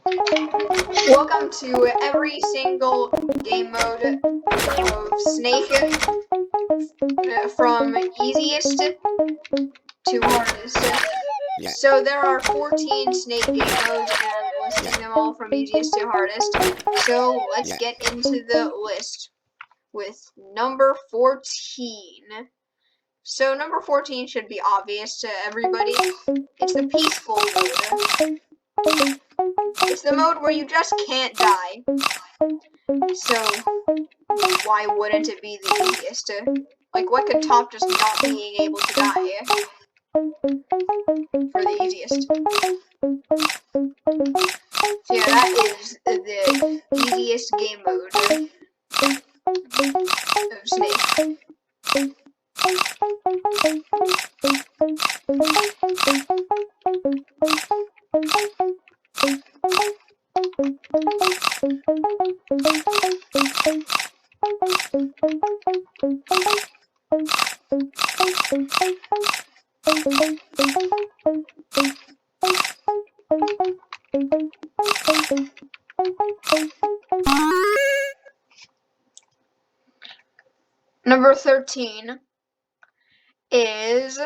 Welcome to every single game mode of Snake, from easiest to hardest. Yeah. So there are 14 Snake game modes, and I'm listing them all from easiest to hardest. So let's get into the list with number 14. So number 14 should be obvious to everybody. It's the peaceful mode. It's the mode where you just can't die. So why wouldn't it be the easiest? Like, what could top just not being able to die for the easiest? So yeah, that is the easiest game mode of Snake. Number 13 is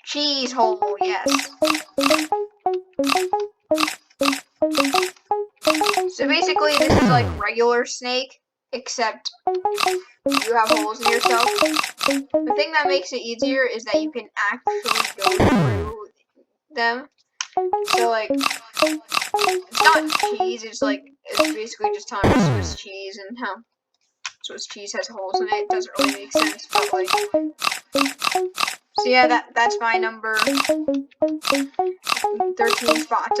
Cheese Hole, yes. So basically this is like regular Snake, except you have holes in yourself. The thing that makes it easier is that you can actually go through them. So like, it's not cheese, it's basically just telling you Swiss cheese and how Swiss cheese has holes in it. It doesn't really make sense, but like, so yeah, that's my number 13 spot.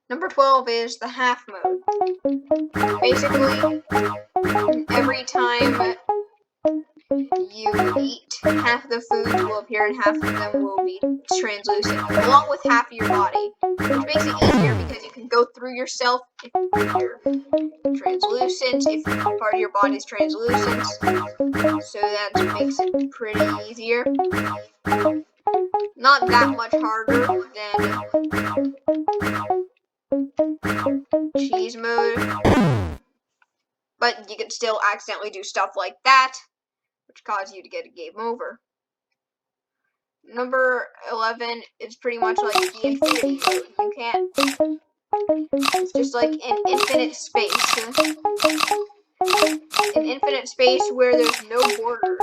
Number 12 is the half mode. Basically, every time you eat, half the food will appear and half of them will be translucent, along with half of your body, which makes it easier because you can go through yourself if you're translucent, if part of your body's translucent, so that makes it pretty easier. Not that much harder than cheese mode, but you can still accidentally do stuff like that, which causes you to get a game over. Number 11 is pretty much like the infinity mode. You can't. It's just like an infinite space. An infinite space where there's no borders.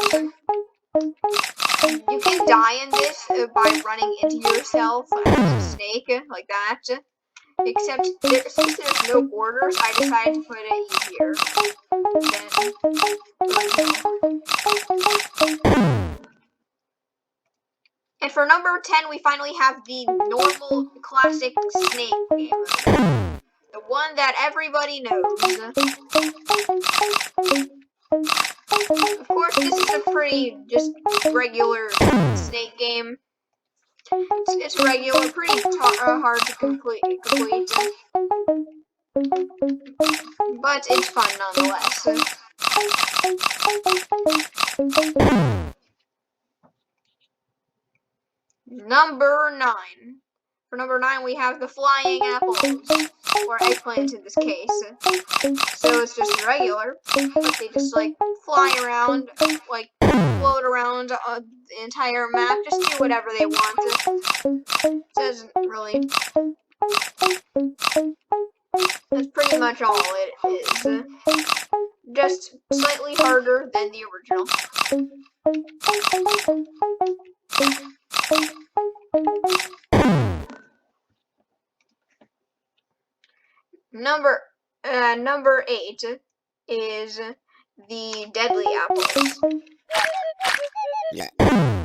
You can die in this by running into yourself as a snake, like that. Except since there's no borders, I decided to put it easier than. And for number 10, we finally have the normal classic Snake game. The one that everybody knows. Of course, this is a pretty just regular Snake game. It's regular, pretty hard to complete. But it's fun nonetheless. Number 9. For number 9, we have the flying apples, or eggplants in this case. So it's just regular, but they just like fly around, like float around the entire map, just do whatever they want. It doesn't really. That's pretty much all it is. Just slightly harder than the original. Number 8 is the deadly apples. Yeah.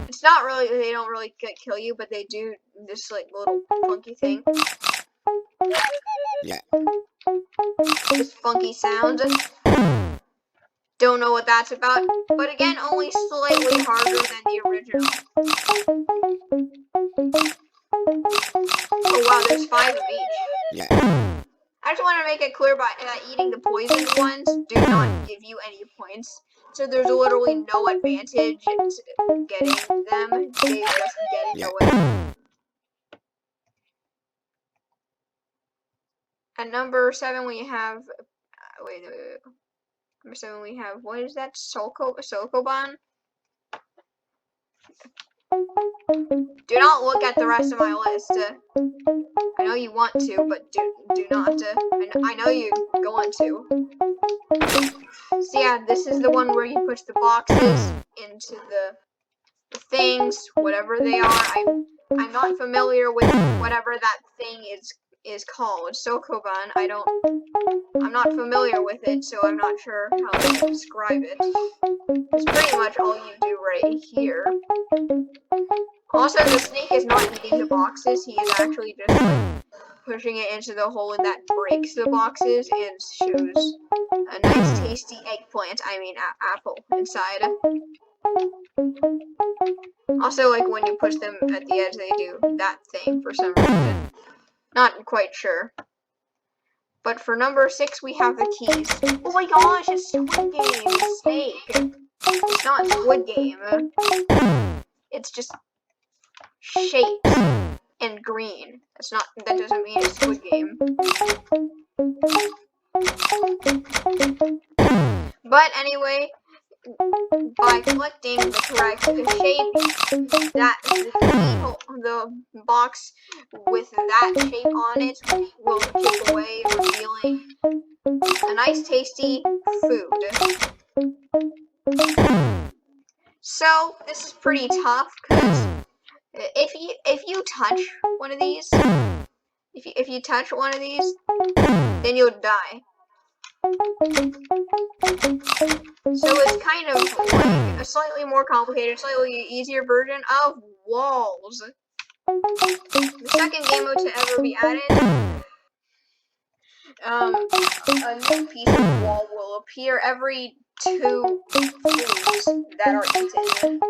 It's not really, they don't really kill you, but they do this like little funky thing. Yeah. This funky sound. Don't know what that's about, but again, only slightly harder than the original. Oh wow, there's 5 of each. Yeah. I just want to make it clear that eating the poisoned ones do not give you any points. So there's literally no advantage to getting them. They just get in the way. At number 7 we have wait. Number 7 we have, what is that? Sokoban? Do not look at the rest of my list. I know you want to, but do not. I know you're going to. So yeah, this is the one where you push the boxes into the things, whatever they are. I'm not familiar with whatever that thing is called. Sokoban. I'm not familiar with it, so I'm not sure how to describe it. It's pretty much all you do right here. Also, the snake is not eating the boxes. He is actually just like pushing it into the hole that breaks the boxes and shows a nice tasty eggplant, apple inside. Also, like when you push them at the edge, they do that thing for some reason. Not quite sure. But for number 6, we have the keys. Oh my gosh, it's Squid Game snake. It's not Squid Game. It's just shaped and green. That doesn't mean it's Squid Game. But anyway, by collecting the correct shape, the box with that shape on it will chip away, revealing a nice tasty food. So this is pretty tough because if you touch one of these, if you touch one of these, then you'll die. So it's kind of like a slightly more complicated, slightly easier version of walls. The second game mode to ever be added, a new piece of wall will appear every 2 foods that are eaten.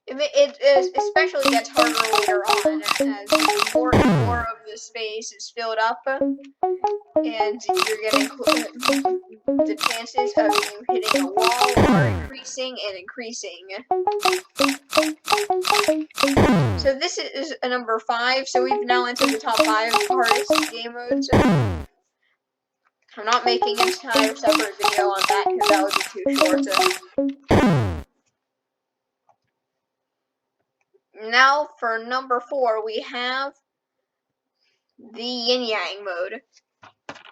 It especially gets harder later on as more and more of the space is filled up, and you're getting the chances of you hitting a wall are increasing and increasing. So this is a number 5. So we've now entered the top 5 hardest game modes. I'm not making an entire separate video on that because that would be too short. Now for number 4, we have the Yin Yang mode.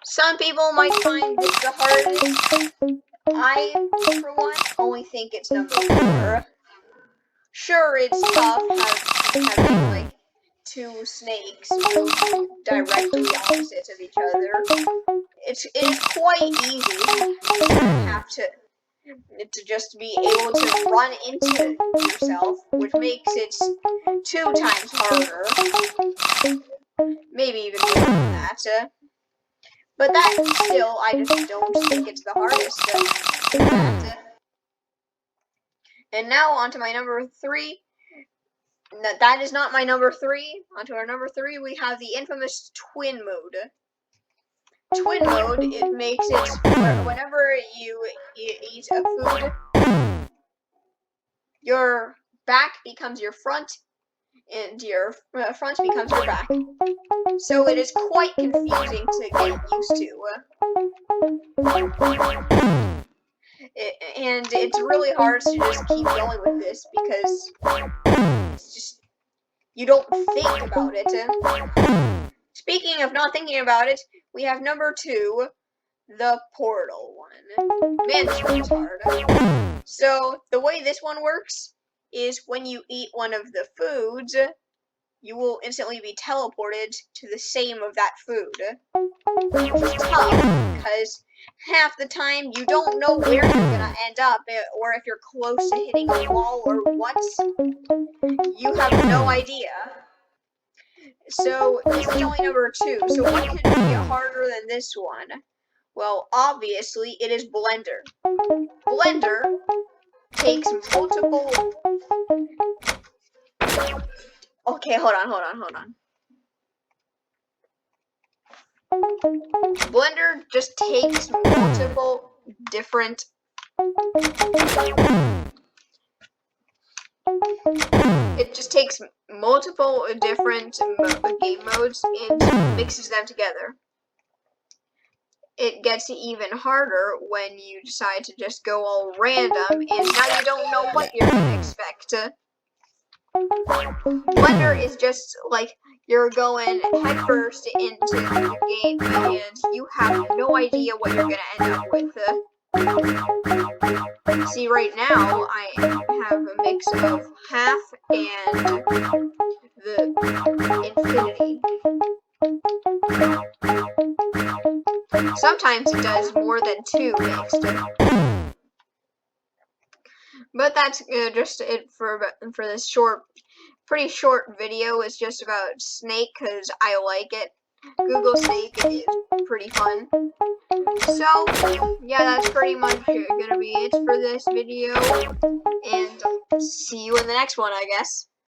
Some people might find this the hardest. I, for one, only think it's number 4. Sure, it's tough having like 2 snakes move directly opposite of each other. It is quite easy to have to just be able to run into yourself, which makes it 2 times harder. Maybe even more than that. But that still, I just don't think it's the hardest. And now onto my number 3. That is not my number 3. Onto our number 3, we have the infamous twin mode. Twin mode, it makes it whenever you eat a food, your back becomes your front, and your front becomes your back. So it is quite confusing to get used to. And it's really hard to just keep going with this because it's just, you don't think about it. Speaking of not thinking about it, we have number 2, the portal one. Man, this one's hard. So, the way this one works is when you eat one of the foods, you will instantly be teleported to the same of that food. Which is tough, because half the time you don't know where you're gonna end up, or if you're close to hitting a wall or what. You have no idea. So, this is only number 2, so what could be harder than this one? Well, obviously, it is Blender. Blender takes multiple... Okay, hold on. Blender just takes multiple different it just takes multiple different game modes and mixes them together. It gets even harder when you decide to just go all random, and now you don't know what you're gonna expect. Blender is just like you're going headfirst into the game, and you have no idea what you're gonna end up with. See, right now I have a mix of half and the infinity. Sometimes it does more than 2 mixed. But that's just it for this pretty short video. It's just about Snake because I like it. Google Snake is pretty fun. So, yeah, that's pretty much gonna be it for this video. And see you in the next one, I guess.